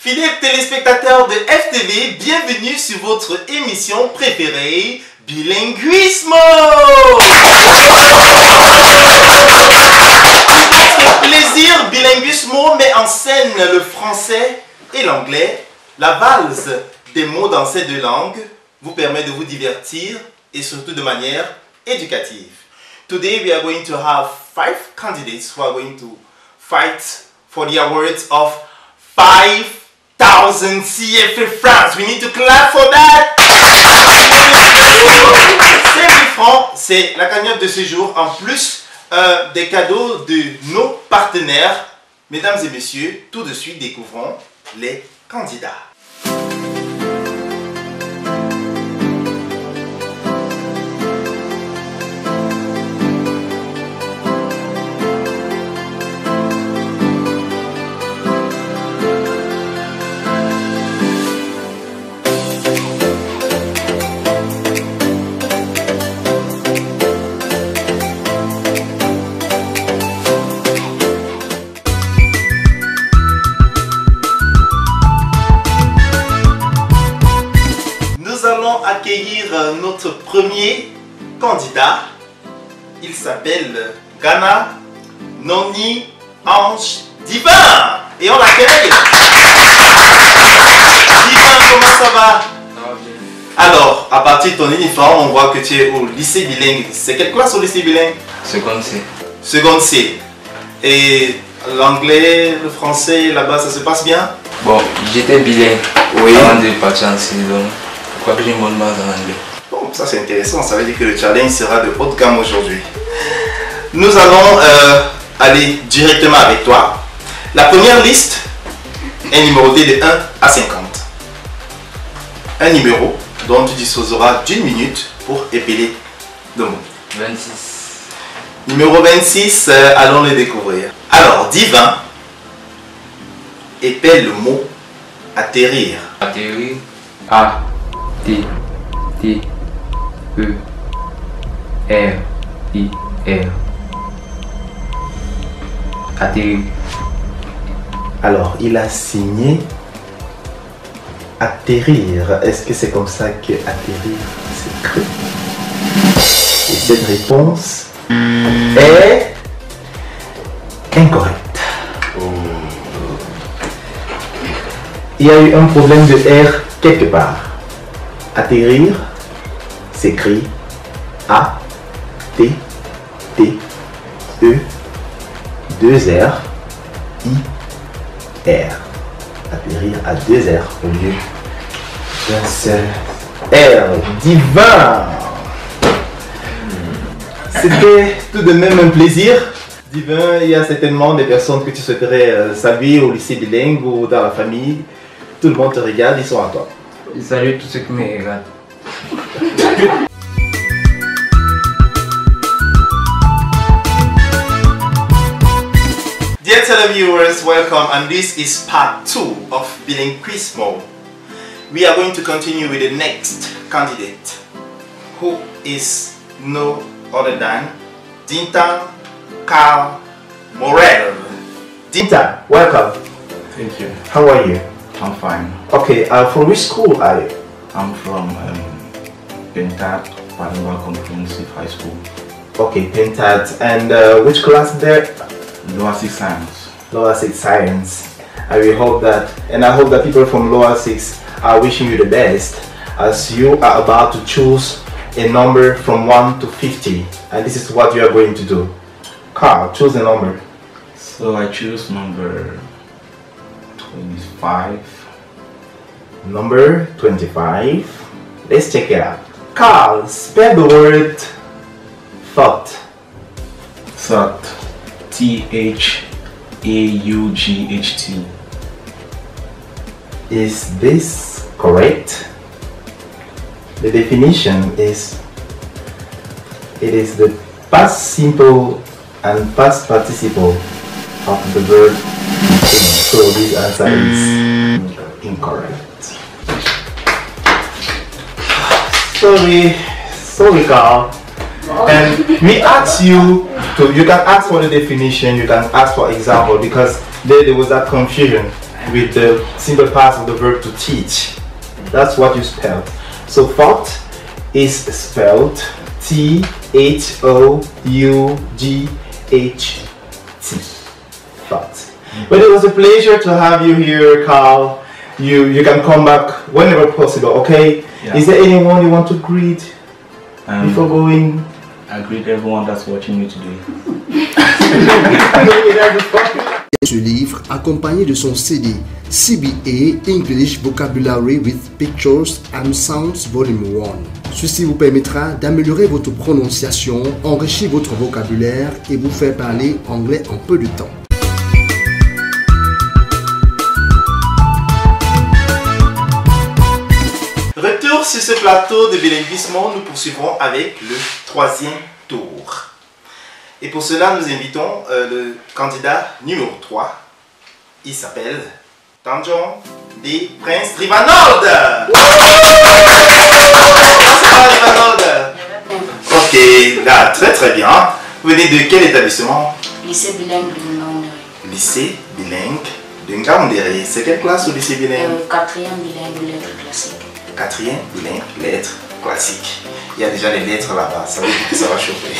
Fidèles téléspectateurs de FTV, bienvenue sur votre émission préférée, Bilinguismo. Notre plaisir, Bilinguismo met en scène le français et l'anglais. La valse des mots dans ces deux langues vous permet de vous divertir et surtout de manière éducative. Today we are going to have 5 candidates who are going to fight for the awards of 5,000 CFA francs. We need to clap for that. 5 000 francs, c'est la cagnotte de ce jour, en plus des cadeaux de nos partenaires. Mesdames et messieurs, tout de suite découvrons les candidats. Accueillir notre premier candidat. Il s'appelle Ghana Noni Ange Divin et on l'accueille. Divin, comment ça va? Alors, à partir de ton uniforme, on voit que tu es au lycée bilingue. C'est quelle classe au lycée bilingue? Seconde C. Seconde C. Et l'anglais, le français, là-bas, ça se passe bien? Bon, j'étais bilingue avant de partir en C, donc je crois que j'ai une bonne base en anglais. Bon, ça c'est intéressant, ça veut dire que le challenge sera de haute gamme aujourd'hui. Nous allons aller directement avec toi. La première liste est numérotée de 1 à 50. Un numéro dont tu disposeras d'1 minute pour épeler le mot. 26. Numéro 26, allons le découvrir. Alors, Divin, épelle le mot atterrir. Atterrir. A. T. T. E. R. I. R. Atterrir. Alors, il a signé atterrir. Est-ce que c'est comme ça que atterrir s'écrit? Et cette réponse est incorrecte. Il y a eu un problème de R quelque part. Atterrir s'écrit A, T, T, E, 2 R, I, R. Atterrir à 2 R au lieu d'un seul R. Divin! C'était tout de même un plaisir. Divin, il y a certainement des personnes que tu souhaiterais saluer au lycée bilingue ou dans la famille. Tout le monde te regarde, ils sont à toi. Salut tous ceux qui me regardent. Dear televiewers, welcome, and this is part 2 of Bilinguismo. We are going to continue with the next candidate, who is no other than Dinta Carl Morel. Dinta, welcome. Thank you. How are you? I'm fine. Okay, from which school are you? I'm from Pentad Bilingual Comprehensive High School. Okay, Pentad. And which class there? Lower 6 Science. Lower 6 Science. I will hope that, and I hope that people from Lower 6 are wishing you the best as you are about to choose a number from 1 to 50. And this is what you are going to do. Carl, choose a number. So I choose number 25. Number 25. Let's check it out. Carl, spell the word thought. Thought. T-H-A-U-G-H-T. Is this correct? The definition is, it is the past simple and past participle of the verb think. So this answer is incorrect. Sorry Carl. And we ask you to, you can ask for the definition, you can ask for example, because there was that confusion. with the simple past of the verb to teach. That's what you spelled. So thought is spelled T-H-O-U-G-H-T. Thought. But it was a pleasure to have you here, Carl. You can come back whenever possible, okay? Yeah. Is there anyone you want to greet before going? I greet everyone that's watching me today. Ce livre, accompagné de son CD CBA English Vocabulary with Pictures and Sounds Volume 1. Ceci vous permettra d'améliorer votre prononciation, enrichir votre vocabulaire et vous faire parler anglais en peu de temps. Retour sur ce plateau de bilinguisme, nous poursuivrons avec le troisième tour. Et pour cela, nous invitons le candidat numéro 3. Il s'appelle Tanjon des Princes Rivanold. Rivanold. Ok, là, très bien. Vous venez de quel établissement? Lycée bilingue de Ngaoundéré. Lycée bilingue de Ngaoundéré. C'est quelle classe au lycée bilingue? 4e bilingue lettres classiques. 4e bilingue lettres classiques. Il y a déjà les lettres là-bas, ça veut dire que ça va chauffer.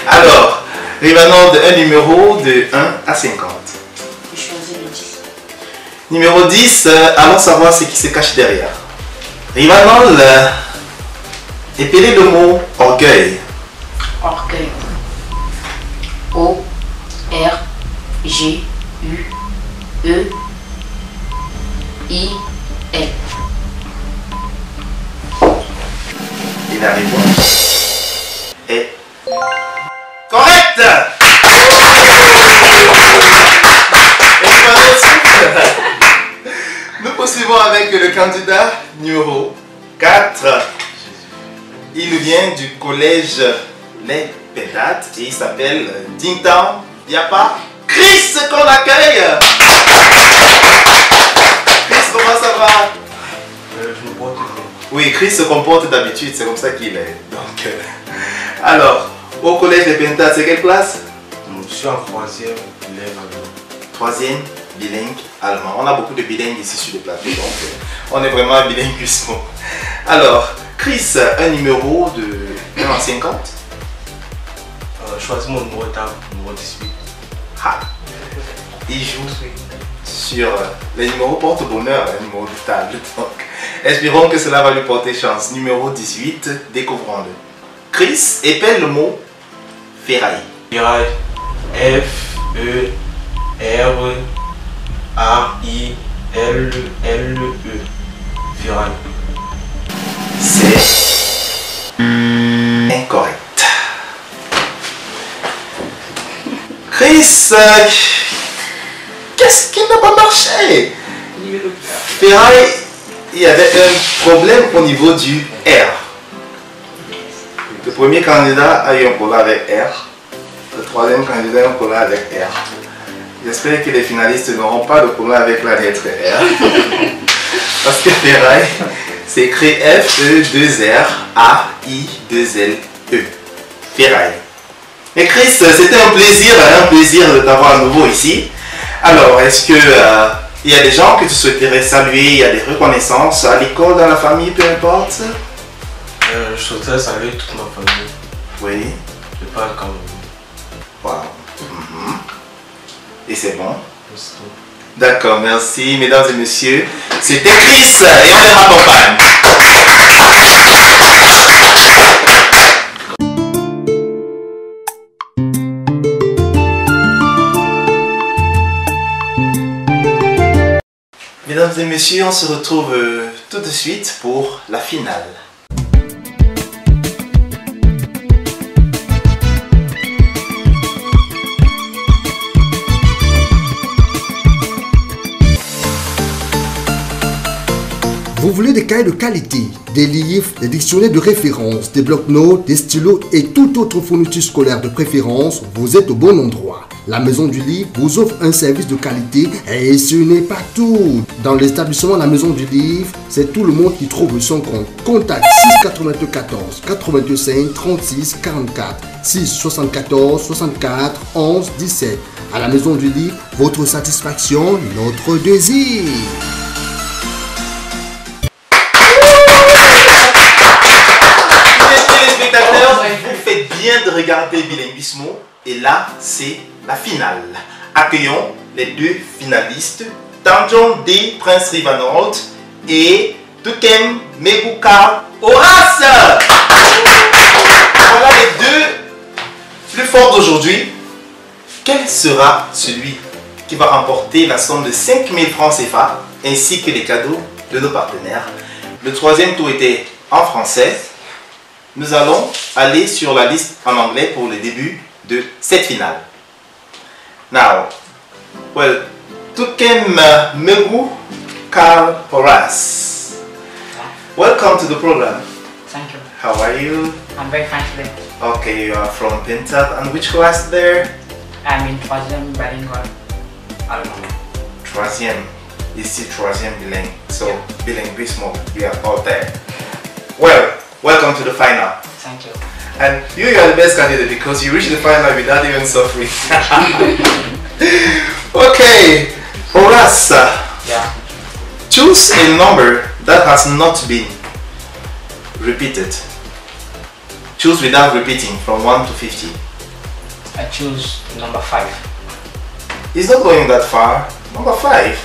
Alors, Rivanold, un numéro de 1 à 50. Je choisis le 10. Numéro 10, allons savoir ce qui se cache derrière. Rivanold, épelez le mot orgueil. Orgueil. O-R-G-U-E-I-L. Et la réponse est correcte. Nous poursuivons avec le candidat numéro 4. Il nous vient du collège Les Pétates et il s'appelle Dintan Diapa Chris qu'on accueille. Chris, comment ça va? Je me porte bien. Oui, Chris se comporte d'habitude, c'est comme ça qu'il est. Donc, alors, au collège des Pétates, c'est quelle classe? Je suis en 3e bilingue allemand. 3e bilingue allemand. On a beaucoup de bilingues ici sur le plateau, donc on est vraiment un bilinguisme. Alors, Chris, un numéro de 1 à 50? Choisis mon numéro de table, numéro 18. Ah, il joue sur les numéros porte-bonheur, les numéros de table. Donc, espérons que cela va lui porter chance. Numéro 18, découvrons-le. Chris, épelle le mot ferraille. Ferraille. F-E-R-A-I-L-L-E. Ferraille. C'est incorrect. Chris, qu'est-ce qui n'a pas marché? Ferraille, il y avait un problème au niveau du R. Le premier candidat a eu un problème avec R. Le troisième candidat a eu un problème avec R. J'espère que les finalistes n'auront pas de problème avec la lettre R. Parce que ferraille, c'est écrit F-E-2-R-A-I-2-L-E. Ferraille. Et Chris, c'était un plaisir de t'avoir à nouveau ici. Alors, est-ce que il y a des gens que tu souhaiterais saluer, il y a des reconnaissances à l'école, dans la famille, peu importe? Je souhaiterais saluer toute ma famille. Oui. Je parle comme Wow. Et c'est bon? D'accord, merci mesdames et messieurs. C'était Chris et on les raccompagne. Mesdames et messieurs, on se retrouve tout de suite pour la finale. Vous voulez des cahiers de qualité, des livres, des dictionnaires de référence, des blocs-notes, des stylos et toute autre fourniture scolaire de préférence, vous êtes au bon endroit. La Maison du Livre vous offre un service de qualité et ce n'est pas tout. Dans l'établissement La Maison du Livre, c'est tout le monde qui trouve son compte. Contact 694 85 36 44 6 74 64 11 17. À la Maison du Livre, votre satisfaction, notre désir. Téléspectateurs, vous faites bien de regarder Bilinguismo. Et là, c'est la finale. Accueillons les deux finalistes, Tanjon D. Prince Rivanold et Tukem Meguka Horace. Voilà les deux plus forts d'aujourd'hui. Quel sera celui qui va remporter la somme de 5000 francs CFA ainsi que les cadeaux de nos partenaires? Le troisième tour était en français. Nous allons aller sur la liste en anglais pour le début de cette finale. Now, well, Tukem Megu Karl Horace. Welcome to the program. Thank you. How are you? I'm very fine today. Okay, you are from Pentat. And which class there? I'm in troisième bilingual allemand. Troisième. Ici, troisième bilingue. So, bilinguismo, we are all there. Well, welcome to the final. Thank you. And you are the best candidate because you reached the final without even suffering. Okay, Horace. Yeah. Choose a number that has not been repeated. Choose without repeating from 1 to 50. I choose number 5. It's not going that far. Number 5.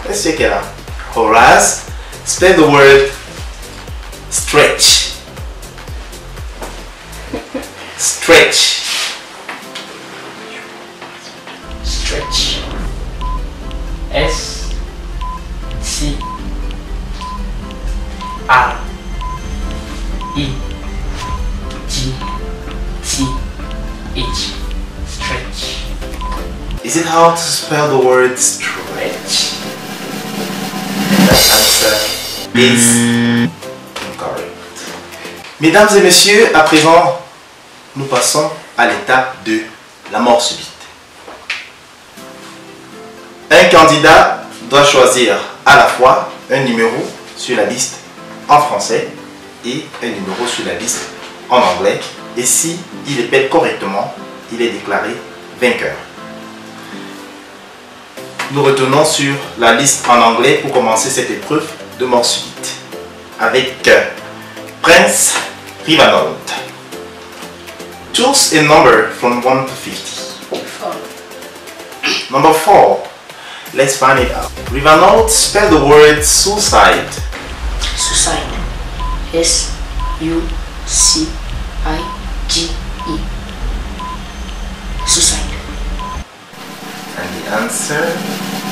Let's check it out. Horace, spell the word stretch. Stretch. Stretch. S C R E G T H. Stretch. Is it hard to spell the word stretch? And that answer is incorrect. Mesdames et messieurs, à présent, nous passons à l'étape de la mort subite. Un candidat doit choisir à la fois un numéro sur la liste en français et un numéro sur la liste en anglais. Et si il répète correctement, il est déclaré vainqueur. Nous retournons sur la liste en anglais pour commencer cette épreuve de mort subite avec Prince Rivanold. Choose a number from 1 to 50. 4. Number 4. Let's find it out. Rivanold, spell the word suicide. Suicide. S-U-C-I-G-E. Suicide. And the answer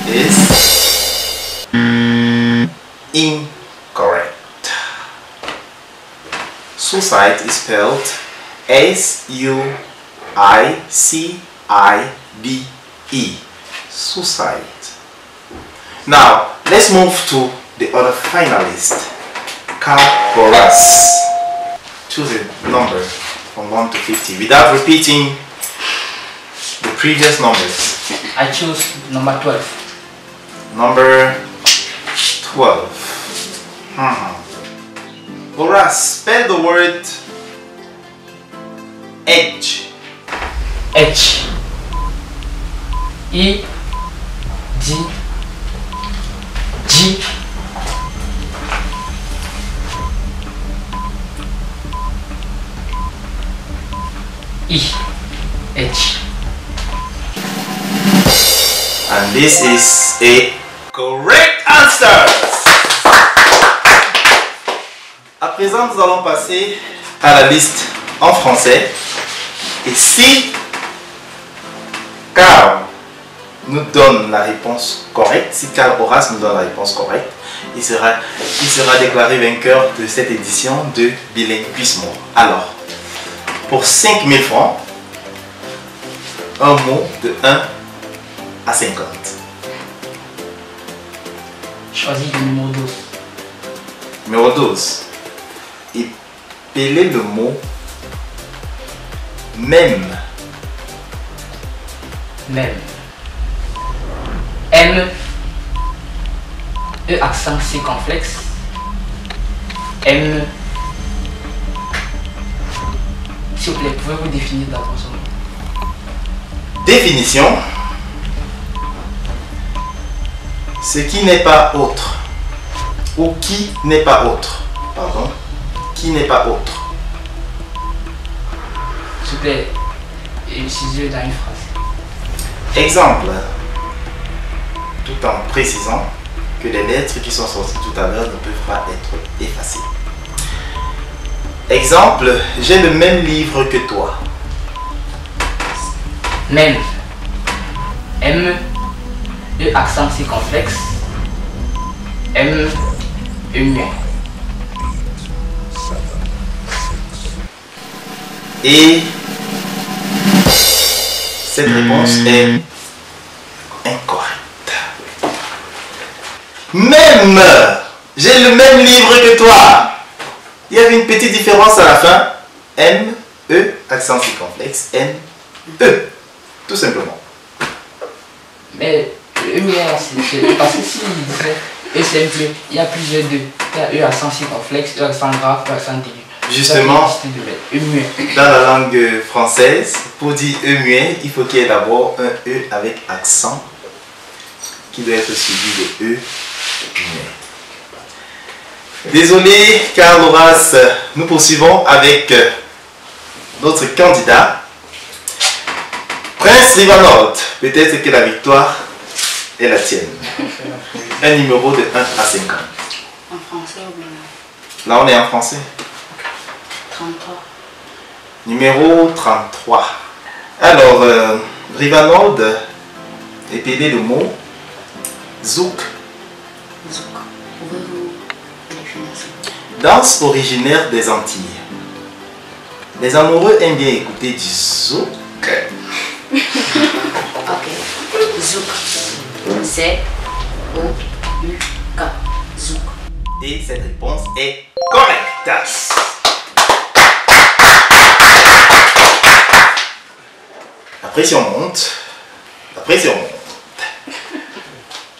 is incorrect. Suicide is spelled S-U-I-C-I-D-E. Suicide. Now, let's move to the other finalist, Karl Horace. Choose a number from 1 to 50 without repeating the previous numbers. I choose number 12. Number 12. Horace, spell the word edge. H E D G E H. And this is a correct answer. À présent, nous allons passer à la liste en français. Et si Karl nous donne la réponse correcte, si Karl Horace nous donne la réponse correcte, il sera déclaré vainqueur de cette édition de Bilinguismo. Alors, pour 5000 francs, un mot de 1 à 50. Choisis le numéro 12. Numéro 12. Épelez le mot même. Même. M E accent circonflexe. M. S'il vous plaît, pouvez-vous définir d'abord ce mot? Définition. Ce qui n'est pas autre. Ou qui n'est pas autre. Pardon. Qui n'est pas autre. S'il vous plaît, utilisez-le dans une phrase. Exemple. Tout en précisant que les lettres qui sont sorties tout à l'heure ne peuvent pas être effacées. Exemple, j'ai le même livre que toi. Même. M, E accent circonflexe. M, E muet. Et cette réponse est incorrecte. Même, j'ai le même livre que toi. Il y avait une petite différence à la fin. M, E, accent circonflexe, M, E. Tout simplement. Mais E muet, c'est parce que si il disait E simple, il y a plusieurs deux. Il y a E accent circonflexe, E accent grave, E accent aigu. Justement, E muet. dans la langue française, pour dire E muet, il faut qu'il y ait d'abord un E avec accent qui doit être suivi de E muet. Désolé, Karl Horace, nous poursuivons avec notre candidat. Prince Rivanold, peut-être que la victoire est la tienne. Un numéro de 1 à 50. En français ou bien Là, on est en français. 33. Numéro 33. Alors, Rivanold, épelez le mot zouk. Zouk. Pouvez-vous définir ça? Danse originaire des Antilles. Les amoureux aiment bien écouter du zouk. Ok. Zouk. Z-O-U-K. Zouk. Et cette réponse est correcte. La pression monte. La pression monte.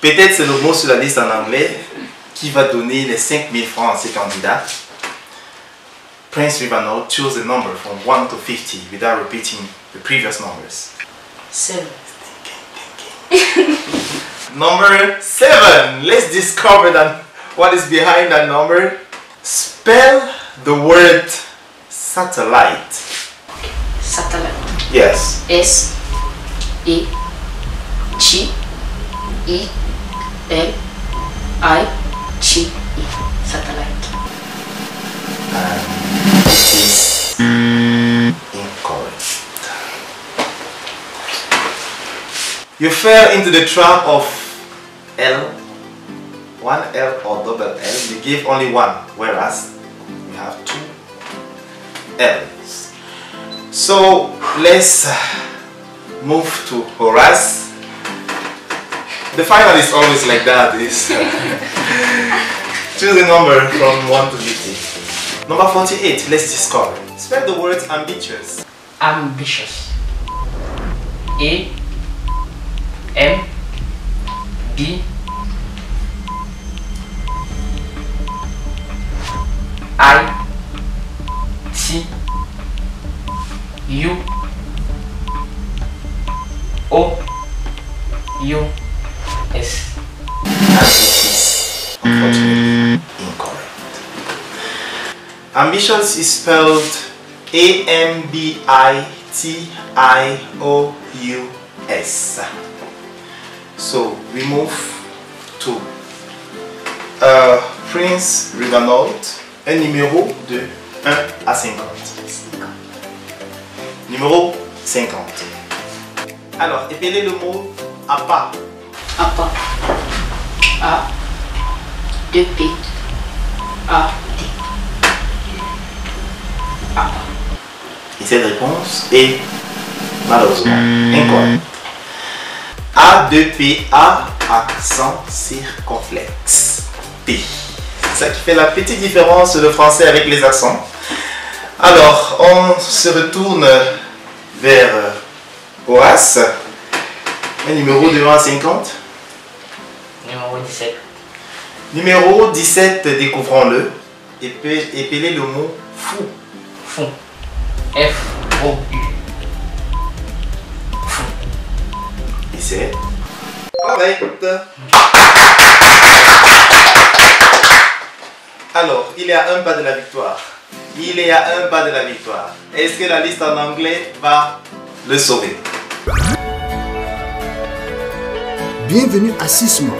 Peut-être c'est le mot sur la liste en anglais qui va donner les 5000 francs à ces candidats. Prince Rivanold, choose a number from 1 to 50 without repeating the previous numbers. 7. Number 7. Let's discover what is behind that number. Spell the word satellite. Satellite. Yes. S-E-G-I-L-I-T-E. Satellite. It is incorrect. You fell into the trap of L, one L or double L. You gave only one, whereas we have two L's. So let's move to Horace. The final is always like that. Choose a number from 1 to 50. Number 48, let's discover. Spell the word ambitious. Ambitious. A M B I T U O U S. And it is unfortunately incorrect. Ambitious is spelled A-M-B-I-T-I-O-U-S. So we move to Prince Rivanold, un numéro de 1 à 50. Numéro 50. Alors, épelez le mot APA. APA. A. 2P. A. T. APA. Et cette réponse est malheureusement incorrecte. A2PA, accent circonflexe. P. C'est ça qui fait la petite différence le français avec les accents. Alors, on se retourne vers Horace. Un numéro de 1 à 50. Numéro 17. Numéro 17, découvrons-le. Épelez le mot fou. Fou. F-O-U. Et c'est correct. Alors, il est à un pas de la victoire. Il est à un pas de la victoire. Est-ce que la liste en anglais va le sauver? Bienvenue à Sisma.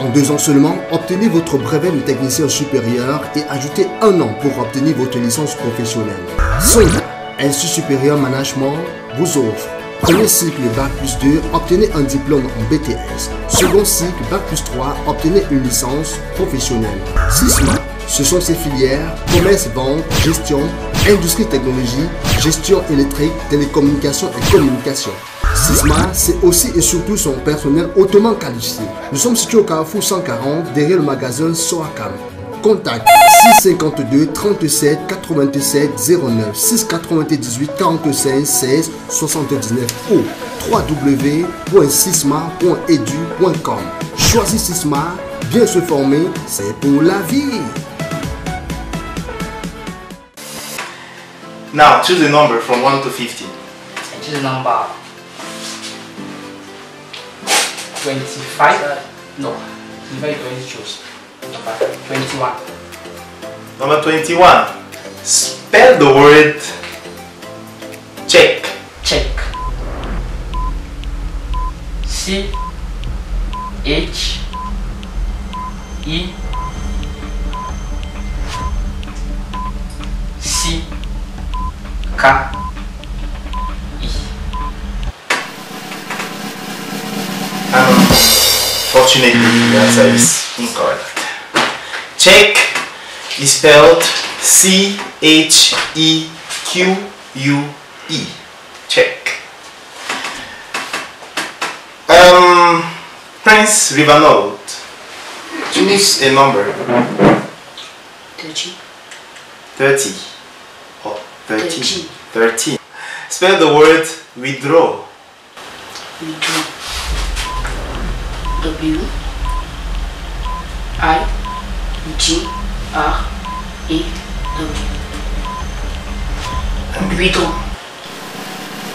En 2 ans seulement, obtenez votre brevet de technicien supérieur et ajoutez 1 an pour obtenir votre licence professionnelle. Sonda, Institut supérieur management, vous offre premier cycle Bac+2, obtenez un diplôme en BTS. Second cycle Bac+3, obtenez une licence professionnelle. Sisma, ce sont ces filières commerce, vente, gestion, industrie, technologie, gestion électrique, télécommunications et communication. Sisma, c'est aussi et surtout son personnel hautement qualifié. Nous sommes situés au Carrefour 140, derrière le magasin Soakam. Contact 652 37 87 09 698 45 16 79 ou www.sisma.edu.com. Choisis Sisma, bien se former, c'est pour la vie. Now, choose a number from 1 to 50. I choose number 25. No, 25 don't choose. Number 21. Number 21. Spell the word check. Check. C H E C K E. Fortunately, the answer is incorrect. Check is spelled C-H-E-Q-U-E. Check. Prince Rivanold, choose a number. 30. 30. Oh, 13. 13. 13. Spell the word withdraw. Withdraw. W I G R E W. Withdraw.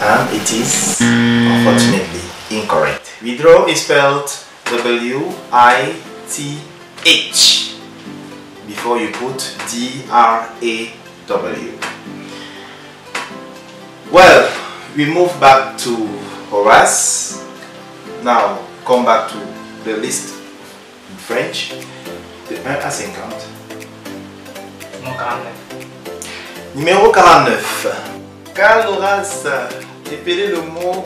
And it is unfortunately incorrect. Withdraw is spelled W-I-T-H before you put D-R-A-W. Well, we move back to Horace. Now come back to the list in French. De 1 à 50. Numéro 49. Carl Horace, épelez le mot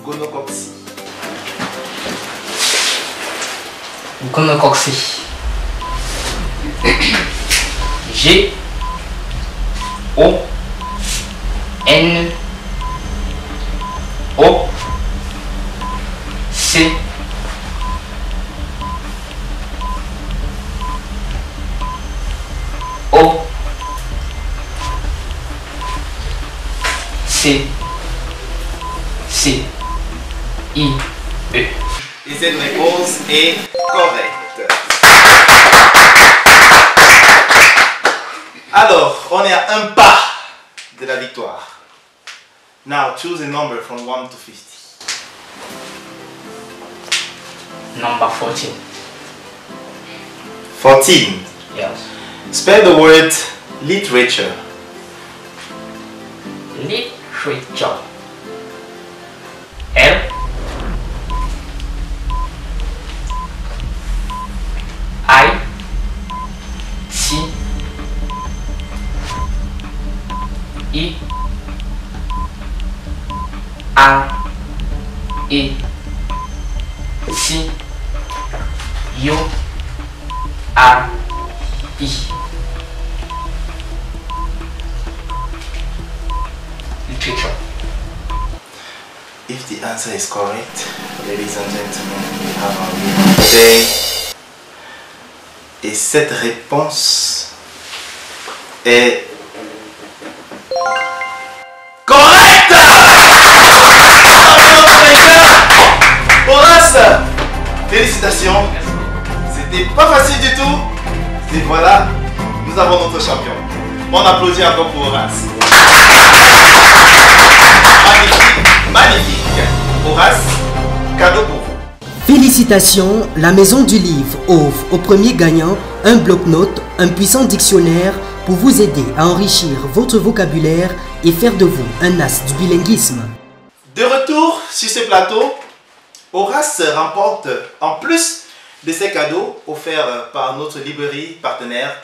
gonocoxie. Gonocoxie. G O N O C O C C I E. Et cette réponse est correcte. Alors, on est à un pas de la victoire. Now, choose a number from 1 to 50. Number 14. 14. Yes. Spell the word literature. Literature. L I C E R E C U R E. Literature. If the answer is correct, ladies and gentlemen, we have our winner today. Et cette réponse est correcte! Horace, félicitations! C'était pas facile du tout. Et voilà, nous avons notre champion. On applaudit encore pour Horace. Magnifique, magnifique. Horace, cadeau pour vous. Félicitations, la Maison du Livre offre au premier gagnant un bloc-notes, un puissant dictionnaire pour vous aider à enrichir votre vocabulaire et faire de vous un as du bilinguisme. De retour sur ce plateau, Horace remporte, en plus de ces cadeaux offerts par notre librairie partenaire,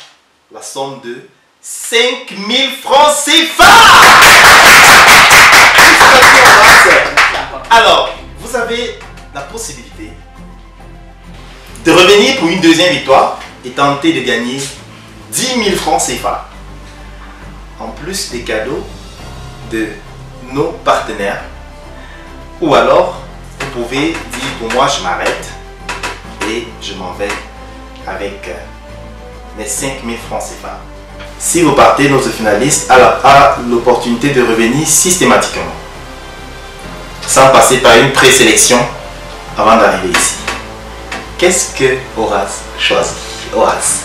la somme de 5000 francs CFA. Alors, vous avez la possibilité de revenir pour une deuxième victoire et tenter de gagner 10 000 francs CFA. En plus des cadeaux de nos partenaires. Ou alors, vous pouvez dire pour moi, je m'arrête et je m'en vais avec mes 5 000 francs CFA. Si vous partez, notre finaliste a l'opportunité de revenir systématiquement, sans passer par une présélection avant d'arriver ici. Qu'est-ce que Horace choisit? Horace.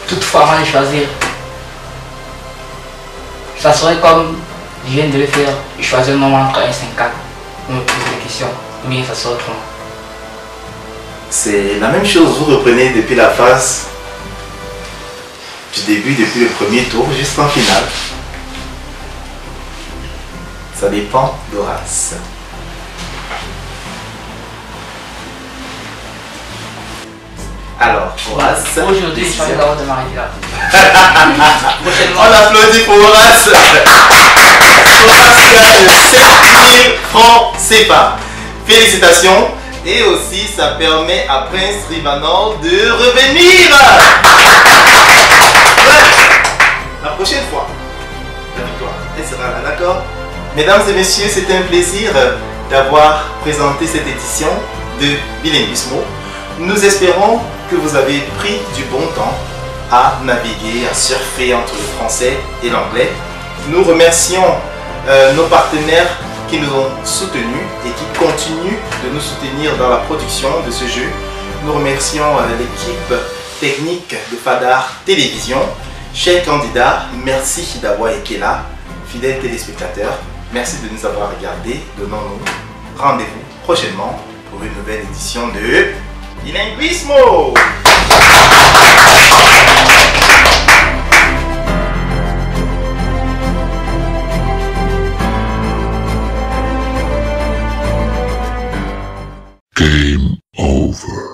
Toutefois, avant de choisir, ça serait comme je viens de le faire, je choisis un nombre entre 1 et 54 pour me poser des questions, mais ça serait autrement. C'est la même chose, vous reprenez depuis la phase du début, depuis le premier tour jusqu'en finale. Ça dépend d'Horace. Alors, Horace. Aujourd'hui, je suis d'abord de m'arrêter là. On applaudit pour Horace. Horace gagne 5000 francs CFA. Félicitations. Et aussi, ça permet à Prince Rivanol de revenir. La prochaine fois, la victoire, elle sera là, d'accord? Mesdames et messieurs, c'était un plaisir d'avoir présenté cette édition de Bilinguismo. Nous espérons que vous avez pris du bon temps à naviguer, à surfer entre le français et l'anglais. Nous remercions nos partenaires qui nous ont soutenus et qui continuent de nous soutenir dans la production de ce jeu. Nous remercions l'équipe technique de Fadar Télévision. Chers candidats, merci d'avoir été là. Fidèles téléspectateurs, merci de nous avoir regardés. Donnons-nous rendez-vous prochainement pour une nouvelle édition de Bilinguismo. Game over.